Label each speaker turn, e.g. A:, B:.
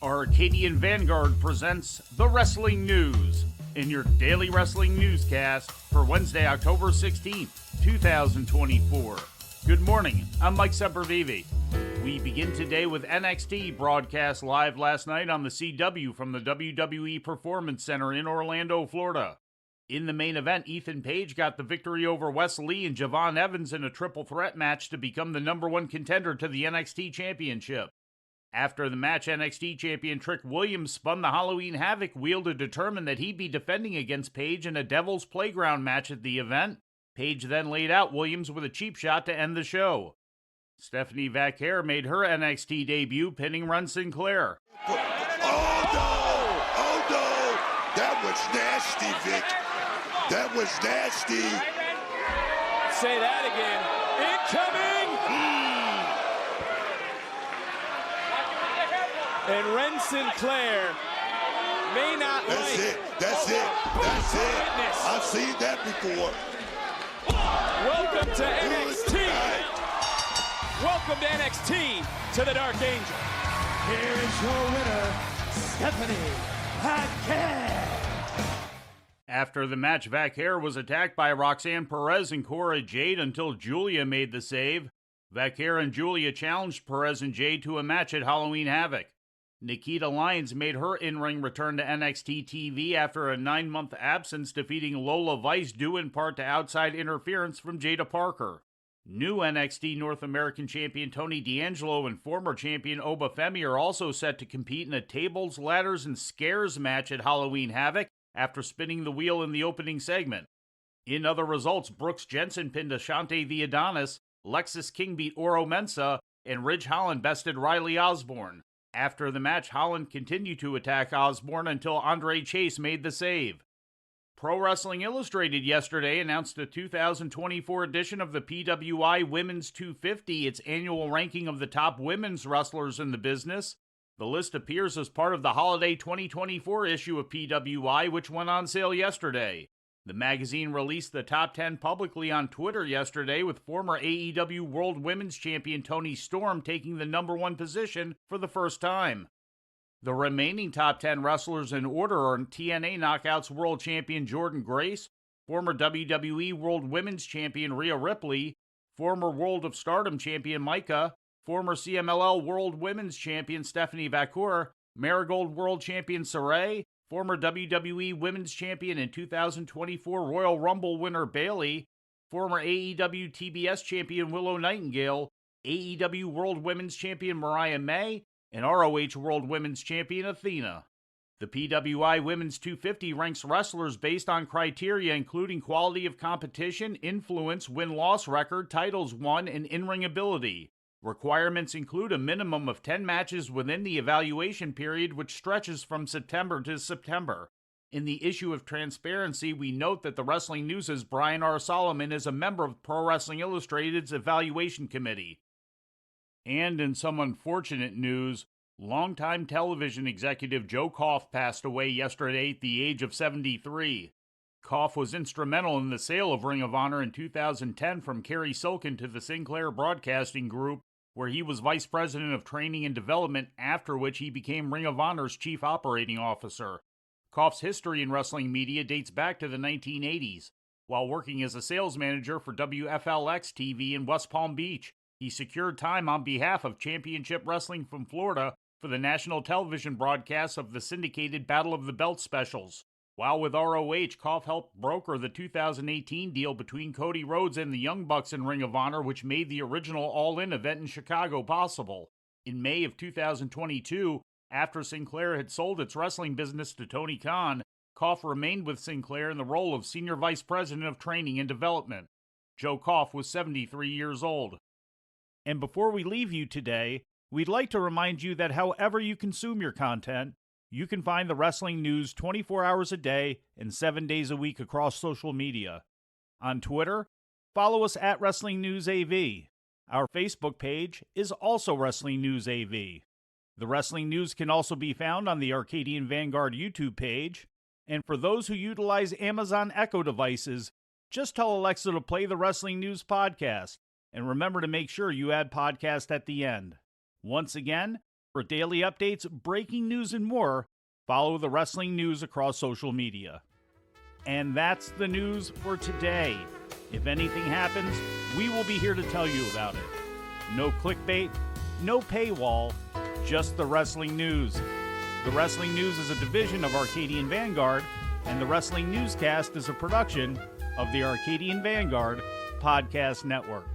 A: Arcadian Vanguard presents The Wrestling News in your daily wrestling newscast for Wednesday, October 16th, 2024. Good morning, I'm Mike Sempervive. We begin today with NXT broadcast live last night on the CW from the WWE Performance Center in Orlando, Florida. In the main event, Ethan Page got the victory over Wes Lee and Javon Evans in a triple threat match to become the number one contender to the NXT Championship. After the match, NXT champion Trick Williams spun the Halloween Havoc wheel to determine that he'd be defending against Page in a Devil's Playground match at the event. Page then laid out Williams with a cheap shot to end the show. Stephanie Vaquer made her NXT debut, pinning Ren Sinclair.
B: Oh no! That was nasty, Vic. That was nasty.
C: Say that again. Incoming! And Ren Sinclair may not
B: That's
C: like...
B: it. That's it. That's it. I've seen that before.
C: Welcome to NXT. Welcome to NXT to the Dark Angel.
D: Here is your winner, Stephanie Vaquer.
A: After the match, Vaquer was attacked by Roxanne Perez and Cora Jade until Julia made the save. Vaquer and Julia challenged Perez and Jade to a match at Halloween Havoc. Nikita Lyons made her in-ring return to NXT TV after a 9-month absence, defeating Lola Vice due in part to outside interference from Jada Parker. New NXT North American champion Tony D'Angelo and former champion Oba Femi are also set to compete in a tables, ladders, and scares match at Halloween Havoc after spinning the wheel in the opening segment. In other results, Brooks Jensen pinned Ashante the Adonis, Lexis King beat Oro Mensah, and Ridge Holland bested Riley Osborne. After the match, Holland continued to attack Osborne until Andre Chase made the save. Pro Wrestling Illustrated yesterday announced the 2024 edition of the PWI Women's 250, its annual ranking of the top women's wrestlers in the business. The list appears as part of the holiday 2024 issue of PWI, which went on sale yesterday. The magazine released the top 10 publicly on Twitter yesterday, with former AEW World Women's Champion Toni Storm taking the number one position for the first time. The remaining top 10 wrestlers in order are TNA Knockouts World Champion Jordynne Grace, former WWE World Women's Champion Rhea Ripley, former World of Stardom Champion Micah, former CMLL World Women's Champion Stephanie Vaquer, Marigold World Champion Sarray, former WWE Women's Champion and 2024 Royal Rumble winner Bayley, former AEW TBS Champion Willow Nightingale, AEW World Women's Champion Mariah May, and ROH World Women's Champion Athena. The PWI Women's 250 ranks wrestlers based on criteria including quality of competition, influence, win-loss record, titles won, and in-ring ability. Requirements include a minimum of 10 matches within the evaluation period, which stretches from September to September. In the issue of transparency, we note that the Wrestling News' Brian R. Solomon is a member of Pro Wrestling Illustrated's evaluation committee. And in some unfortunate news, longtime television executive Joe Koff passed away yesterday at the age of 73. Koff was instrumental in the sale of Ring of Honor in 2010 from Kerry Silkin to the Sinclair Broadcasting Group, where he was Vice President of Training and Development, after which he became Ring of Honor's Chief Operating Officer. Koff's history in wrestling media dates back to the 1980s. While working as a sales manager for WFLX TV in West Palm Beach, he secured time on behalf of Championship Wrestling from Florida for the national television broadcasts of the syndicated Battle of the Belt specials. While with ROH, Koff helped broker the 2018 deal between Cody Rhodes and the Young Bucks in Ring of Honor, which made the original All-In event in Chicago possible. In May of 2022, after Sinclair had sold its wrestling business to Tony Khan, Koff remained with Sinclair in the role of Senior Vice President of Training and Development. Joe Koff was 73 years old. And before we leave you today, we'd like to remind you that however you consume your content, you can find the Wrestling News 24 hours a day and 7 days a week across social media. On Twitter, follow us at Wrestling News AV. Our Facebook page is also Wrestling News AV. The Wrestling News can also be found on the Arcadian Vanguard YouTube page. And for those who utilize Amazon Echo devices, just tell Alexa to play the Wrestling News podcast. And remember to make sure you add podcast at the end. Once again, For daily updates, breaking news, and more, follow the wrestling news across social media. And that's the news for today. If anything happens, we will be here to tell you about it. No clickbait, no paywall, just the wrestling news. The Wrestling News is a division of Arcadian Vanguard, and the Wrestling Newscast is a production of the Arcadian Vanguard Podcast Network.